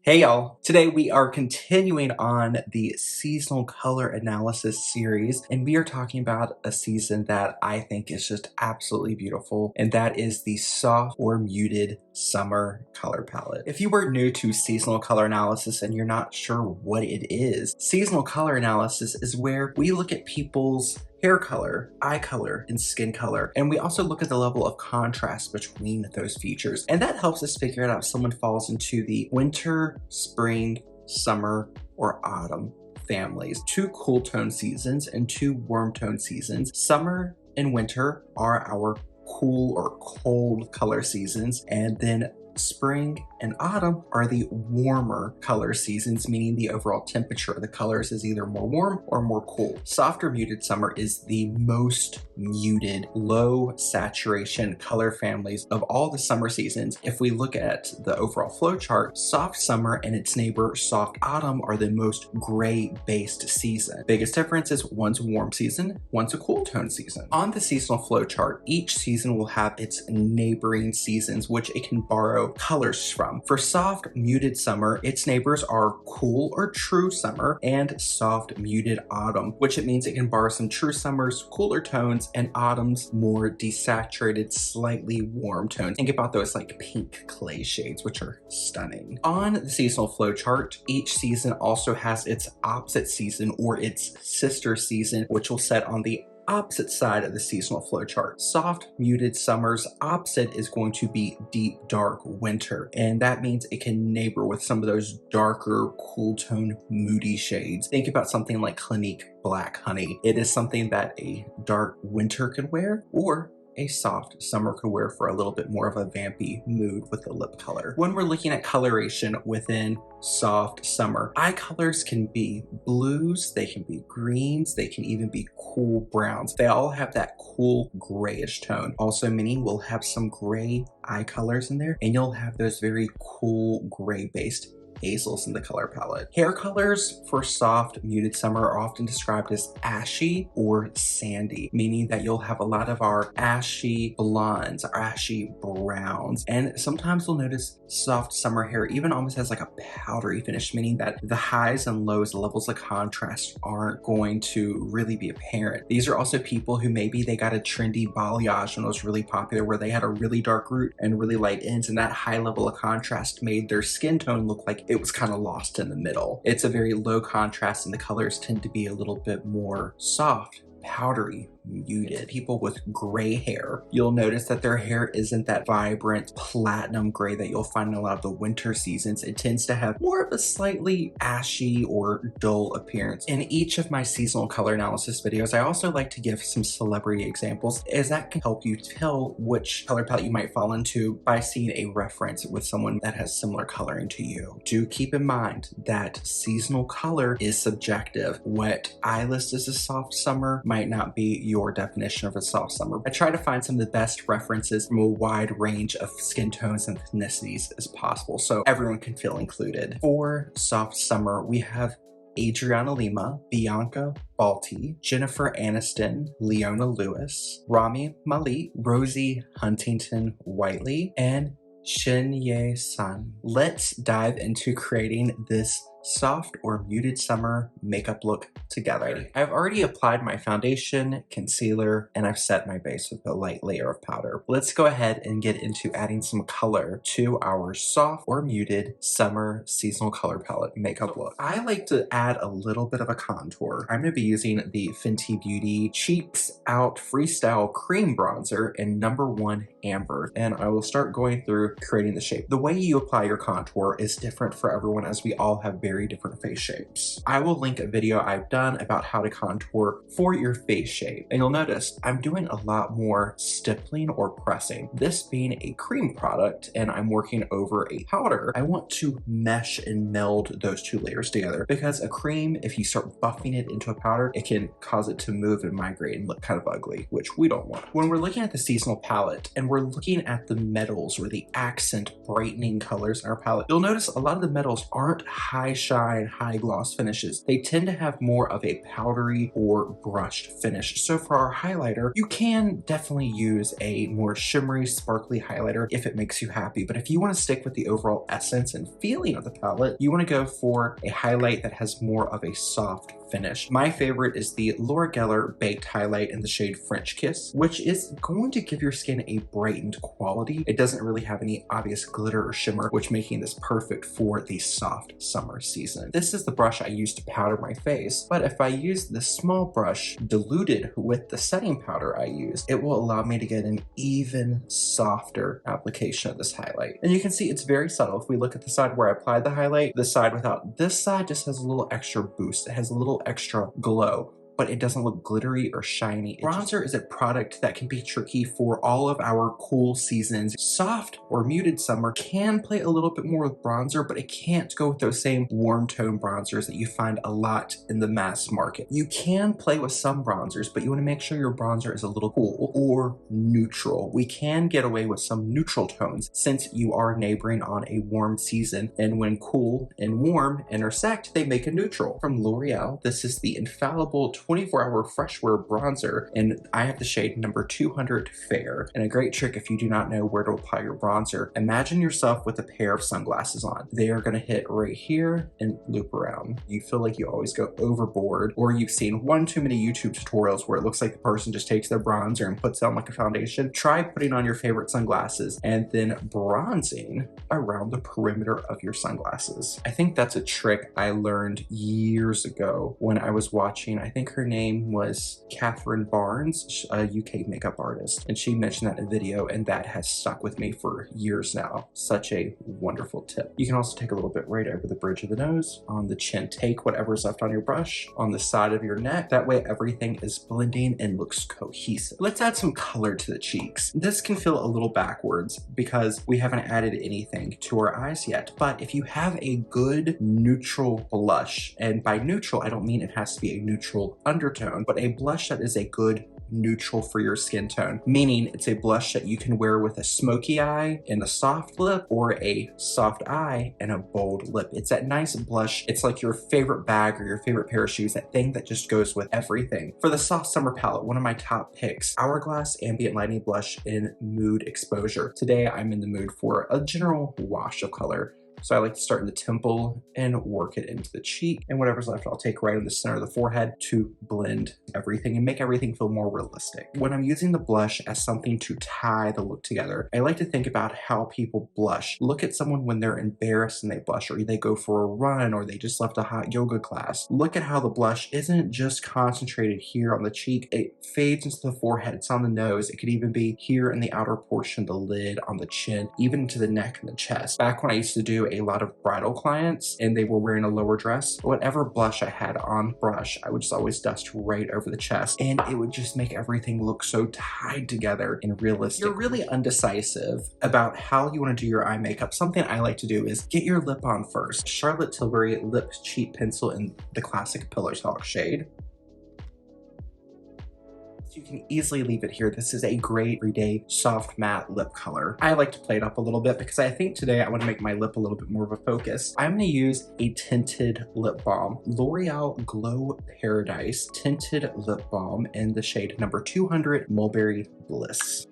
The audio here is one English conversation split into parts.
Hey y'all! Today we are continuing on the seasonal color analysis series, and we are talking about a season that I think is just absolutely beautiful, and that is the soft or muted summer color palette. If you were new to seasonal color analysis and you're not sure what it is, seasonal color analysis is where we look at people's hair color, eye color, and skin color. And we also look at the level of contrast between those features. And that helps us figure out if someone falls into the winter, spring, summer, or autumn families. Two cool tone seasons and two warm tone seasons. Summer and winter are our cool or cold color seasons, and then spring and autumn are the warmer color seasons, meaning the overall temperature of the colors is either more warm or more cool. Soft or muted summer is the most muted, low saturation color families of all the summer seasons. If we look at the overall flow chart, soft summer and its neighbor soft autumn are the most gray-based season. Biggest difference is one's a warm season, one's a cool tone season. On the seasonal flow chart, each season will have its neighboring seasons, which it can borrow colors from. For soft muted summer, its neighbors are cool or true summer and soft muted autumn, which it means it can borrow some true summers, cooler tones, and autumn's more desaturated, slightly warm tones. Think about those like pink clay shades, which are stunning. On the seasonal flow chart, each season also has its opposite season or its sister season, which will set on the opposite side of the seasonal flow chart. Soft muted summer's opposite is going to be deep dark winter, and that means it can neighbor with some of those darker cool tone moody shades. Think about something like Clinique Black Honey. It is something that a dark winter could wear, or a soft summer could wear for a little bit more of a vampy mood with the lip color. When we're looking at coloration within soft summer, eye colors can be blues, they can be greens, they can even be cool browns. They all have that cool grayish tone. Also, many will have some gray eye colors in there, and you'll have those very cool gray based hazels in the color palette. Hair colors for soft muted summer are often described as ashy or sandy, meaning that you'll have a lot of our ashy blondes, our ashy browns, and sometimes you'll notice soft summer hair even almost has like a powdery finish, meaning that the highs and lows, the levels of contrast aren't going to really be apparent. These are also people who maybe they got a trendy balayage when it was really popular, where they had a really dark root and really light ends, and that high level of contrast made their skin tone look like it was kind of lost in the middle. It's a very low contrast, and the colors tend to be a little bit more soft, powdery, muted. People with gray hair, you'll notice that their hair isn't that vibrant platinum gray that you'll find in a lot of the winter seasons. It tends to have more of a slightly ashy or dull appearance. In each of my seasonal color analysis videos, I also like to give some celebrity examples, as that can help you tell which color palette you might fall into by seeing a reference with someone that has similar coloring to you. Do keep in mind that seasonal color is subjective. What I list as a soft summer might not be your definition of a soft summer. I try to find some of the best references from a wide range of skin tones and ethnicities as possible, so everyone can feel included. For soft summer, we have Adriana Lima, Bianca Balti, Jennifer Aniston, Leona Lewis, Rami Malek, Rosie Huntington Whiteley, and Shin Ye Sun. Let's dive into creating this soft or muted summer makeup look together. I've already applied my foundation, concealer, and I've set my base with a light layer of powder. Let's go ahead and get into adding some color to our soft or muted summer seasonal color palette makeup look. I like to add a little bit of a contour. I'm going to be using the Fenty Beauty Cheeks Out Freestyle Cream Bronzer in number 1 Amber, and I will start going through creating the shape. The way you apply your contour is different for everyone, as we all have very different face shapes. I will link a video I've done about how to contour for your face shape, and you'll notice I'm doing a lot more stippling or pressing. This being a cream product and I'm working over a powder, I want to mesh and meld those two layers together, because a cream, if you start buffing it into a powder, it can cause it to move and migrate and look kind of ugly, which we don't want. When we're looking at the seasonal palette and we're looking at the metals or the accent brightening colors in our palette, you'll notice a lot of the metals aren't high shine, high gloss finishes. They tend to have more of a powdery or brushed finish. So for our highlighter, you can definitely use a more shimmery, sparkly highlighter if it makes you happy. But if you want to stick with the overall essence and feeling of the palette, you want to go for a highlight that has more of a soft finish. My favorite is the Laura Geller Baked Highlight in the shade French Kiss, which is going to give your skin a brightened quality. It doesn't really have any obvious glitter or shimmer, which making this perfect for the soft summer season. This is the brush I use to powder my face, but if I use the small brush diluted with the setting powder I use, it will allow me to get an even softer application of this highlight. And you can see it's very subtle. If we look at the side where I applied the highlight, the side without this side just has a little extra boost. It has a little extra glow, but it doesn't look glittery or shiny. Bronzer is a product that can be tricky for all of our cool seasons. Soft or muted summer can play a little bit more with bronzer, but it can't go with those same warm tone bronzers that you find a lot in the mass market. You can play with some bronzers, but you want to make sure your bronzer is a little cool or neutral. We can get away with some neutral tones since you are neighboring on a warm season, and when cool and warm intersect, they make a neutral. From L'Oreal, this is the infallible 24-hour fresh wear bronzer, and I have the shade number 200 Fair. And a great trick if you do not know where to apply your bronzer, imagine yourself with a pair of sunglasses on. They are going to hit right here and loop around. You feel like you always go overboard, or you've seen one too many YouTube tutorials where it looks like the person just takes their bronzer and puts it on like a foundation. Try putting on your favorite sunglasses and then bronzing around the perimeter of your sunglasses. I think that's a trick I learned years ago when I was watching, I think her name was Catherine Barnes, a UK makeup artist, and she mentioned that in a video, and that has stuck with me for years now. Such a wonderful tip. You can also take a little bit right over the bridge of the nose, on the chin. Take whatever's left on your brush, on the side of your neck. That way everything is blending and looks cohesive. Let's add some color to the cheeks. This can feel a little backwards because we haven't added anything to our eyes yet, but if you have a good neutral blush, and by neutral I don't mean it has to be a neutral undertone, but a blush that is a good neutral for your skin tone, meaning it's a blush that you can wear with a smoky eye and a soft lip, or a soft eye and a bold lip. It's that nice blush. It's like your favorite bag or your favorite pair of shoes, that thing that just goes with everything. For the soft summer palette, one of my top picks, Hourglass Ambient Lighting Blush in Mood Exposure. Today I'm in the mood for a general wash of color. So I like to start in the temple and work it into the cheek, and whatever's left I'll take right in the center of the forehead to blend everything and make everything feel more realistic. When I'm using the blush as something to tie the look together, I like to think about how people blush. Look at someone when they're embarrassed and they blush, or they go for a run, or they just left a hot yoga class. Look at how the blush isn't just concentrated here on the cheek. It fades into the forehead, it's on the nose, it could even be here in the outer portion of the lid, on the chin, even into the neck and the chest. Back when I used to do a lot of bridal clients and they were wearing a lower dress, whatever blush I had on brush, I would just always dust right over the chest, and it would just make everything look so tied together and realistic. You're really undecisive about how you want to do your eye makeup. Something I like to do is get your lip on first. Charlotte Tilbury Lip Cheat Pencil in the classic Pillow Talk shade. You can easily leave it here. This is a great everyday soft matte lip color. I like to play it up a little bit because I think today I want to make my lip a little bit more of a focus. I'm going to use a tinted lip balm. L'Oreal Glow Paradise Tinted Lip Balm in the shade number 200 Mulberry Bliss.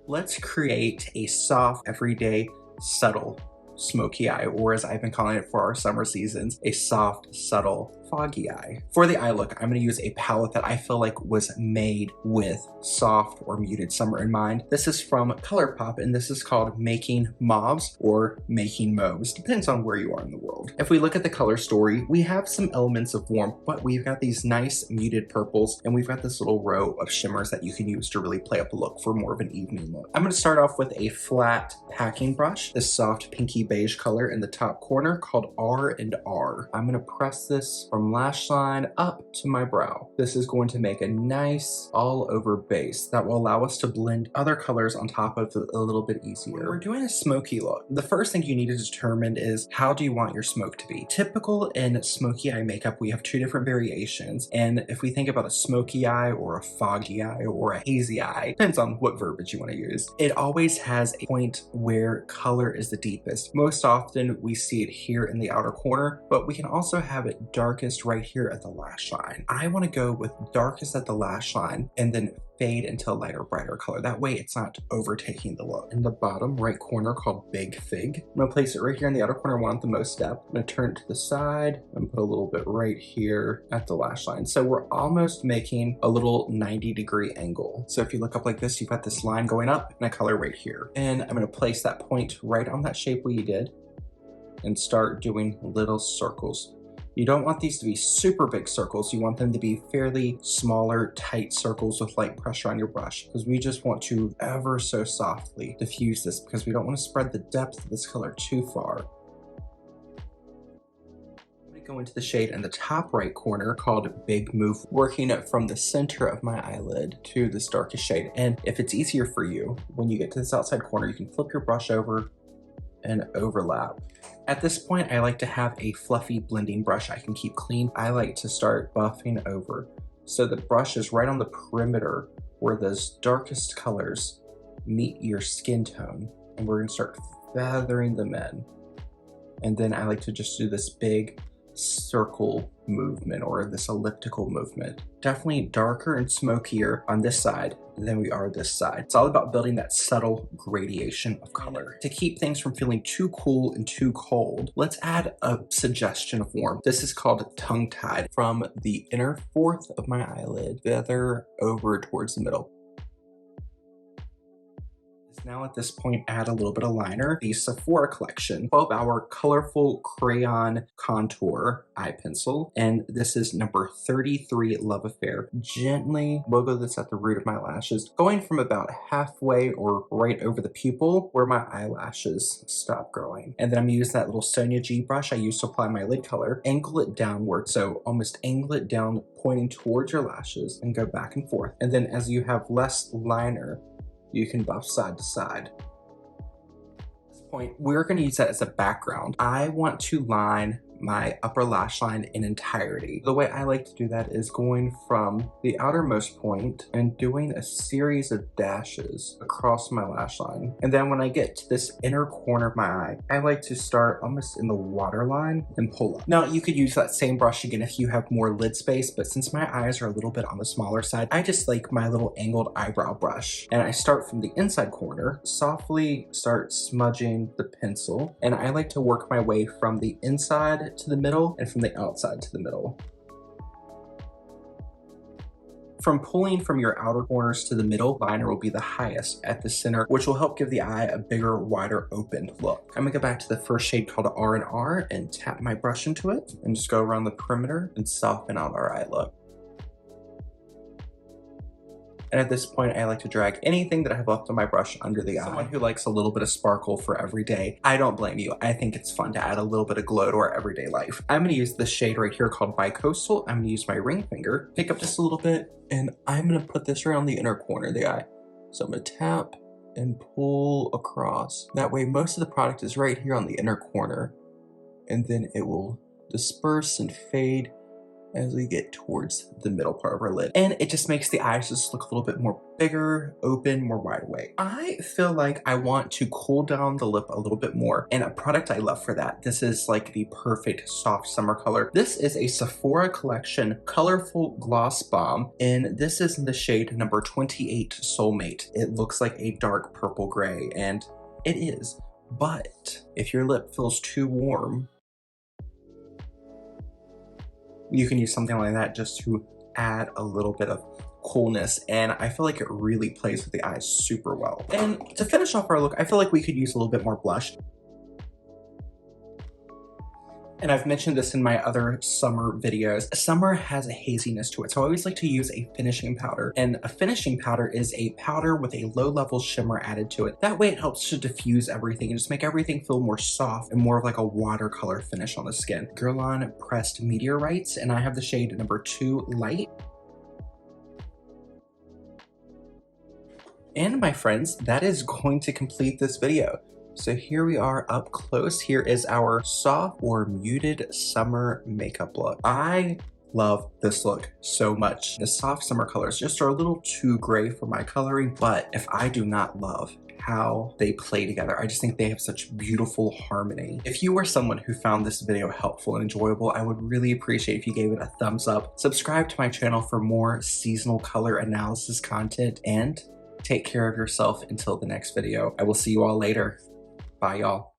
Let's create a soft, everyday, subtle smoky eye, or as I've been calling it for our summer seasons, a soft, subtle, foggy eye. For the eye look, I'm going to use a palette that I feel like was made with soft or muted summer in mind. This is from ColourPop, and this is called Making Mauves or Making Mauves. Depends on where you are in the world. If we look at the color story, we have some elements of warmth, but we've got these nice muted purples, and we've got this little row of shimmers that you can use to really play up a look for more of an evening look. I'm going to start off with a flat packing brush, this soft pinky beige color in the top corner called R&R. I'm going to press this from lash line up to my brow. This is going to make a nice all over base that will allow us to blend other colors on top of it a little bit easier. When we're doing a smoky look, the first thing you need to determine is how do you want your smoke to be. Typical in smoky eye makeup, we have two different variations, and if we think about a smoky eye or a foggy eye or a hazy eye, depends on what verbiage you want to use, it always has a point where color is the deepest. Most often we see it here in the outer corner, but we can also have it darkest right here at the lash line. I want to go with darkest at the lash line and then fade into a lighter, brighter color. That way it's not overtaking the look. In the bottom right corner called Big Fig, I'm gonna place it right here in the outer corner, one at the most depth. I'm gonna turn it to the side and put a little bit right here at the lash line. So we're almost making a little 90-degree angle. So if you look up like this, you've got this line going up and a color right here. And I'm gonna place that point right on that shape we did and start doing little circles. You don't want these to be super big circles. You want them to be fairly smaller, tight circles with light pressure on your brush, because we just want to ever so softly diffuse this because we don't want to spread the depth of this color too far. I'm going to go into the shade in the top right corner called Big Move, working it from the center of my eyelid to this darkest shade. And if it's easier for you, when you get to this outside corner, you can flip your brush over and overlap. At this point, I like to have a fluffy blending brush I can keep clean. I like to start buffing over so the brush is right on the perimeter where those darkest colors meet your skin tone, and we're gonna start feathering them in. And then I like to just do this big circle movement or this elliptical movement. Definitely darker and smokier on this side than we are this side. It's all about building that subtle gradation of color. To keep things from feeling too cool and too cold, let's add a suggestion of warmth. This is called tongue-tied. From the inner fourth of my eyelid, feather over towards the middle. Now at this point, add a little bit of liner. The Sephora collection 12-hour colorful crayon contour eye pencil, and this is number 33, Love Affair. Gently wiggle this at the root of my lashes, going from about halfway or right over the pupil where my eyelashes stop growing. And then I'm gonna use that little Sonia G brush I used to apply my lid color, angle it downward, so almost angle it down, pointing towards your lashes, and go back and forth. And then as you have less liner, you can buff side to side. At this point, we're going to use that as a background. I want to line my upper lash line in entirety. The way I like to do that is going from the outermost point and doing a series of dashes across my lash line. And then when I get to this inner corner of my eye, I like to start almost in the waterline and pull up. Now you could use that same brush again if you have more lid space, but since my eyes are a little bit on the smaller side, I just like my little angled eyebrow brush. And I start from the inside corner, softly start smudging the pencil, and I like to work my way from the inside to the middle and from the outside to the middle. From pulling from your outer corners to the middle, liner will be the highest at the center, which will help give the eye a bigger, wider, open look. I'm gonna go back to the first shade called R&R and tap my brush into it and just go around the perimeter and soften out our eye look. And at this point, I like to drag anything that I have left on my brush under the eye. Someone who likes a little bit of sparkle for every day, I don't blame you. I think it's fun to add a little bit of glow to our everyday life. I'm gonna use this shade right here called Bicoastal. I'm gonna use my ring finger, pick up just a little bit, and I'm gonna put this around the inner corner of the eye. So I'm gonna tap and pull across. That way, most of the product is right here on the inner corner, and then it will disperse and fade as we get towards the middle part of our lid. And it just makes the eyes just look a little bit more bigger, open, more wide awake. I feel like I want to cool down the lip a little bit more, and a product I love for that, this is like the perfect soft summer color. This is a Sephora collection colorful gloss bomb, and this is in the shade number 28 Soulmate. It looks like a dark purple gray, and it is. But if your lip feels too warm, you can use something like that just to add a little bit of coolness, and I feel like it really plays with the eyes super well. And to finish off our look, I feel like we could use a little bit more blush. And I've mentioned this in my other summer videos. Summer has a haziness to it, so I always like to use a finishing powder. And a finishing powder is a powder with a low-level shimmer added to it. That way it helps to diffuse everything and just make everything feel more soft and more of like a watercolor finish on the skin. Guerlain Pressed Meteorites, and I have the shade number 2 Light. And my friends, that is going to complete this video. So here we are up close. Here is our soft or muted summer makeup look. I love this look so much. The soft summer colors just are a little too gray for my coloring, but if I do not love how they play together, I just think they have such beautiful harmony. If you are someone who found this video helpful and enjoyable, I would really appreciate if you gave it a thumbs up. Subscribe to my channel for more seasonal color analysis content, and take care of yourself until the next video. I will see you all later. Bye, y'all.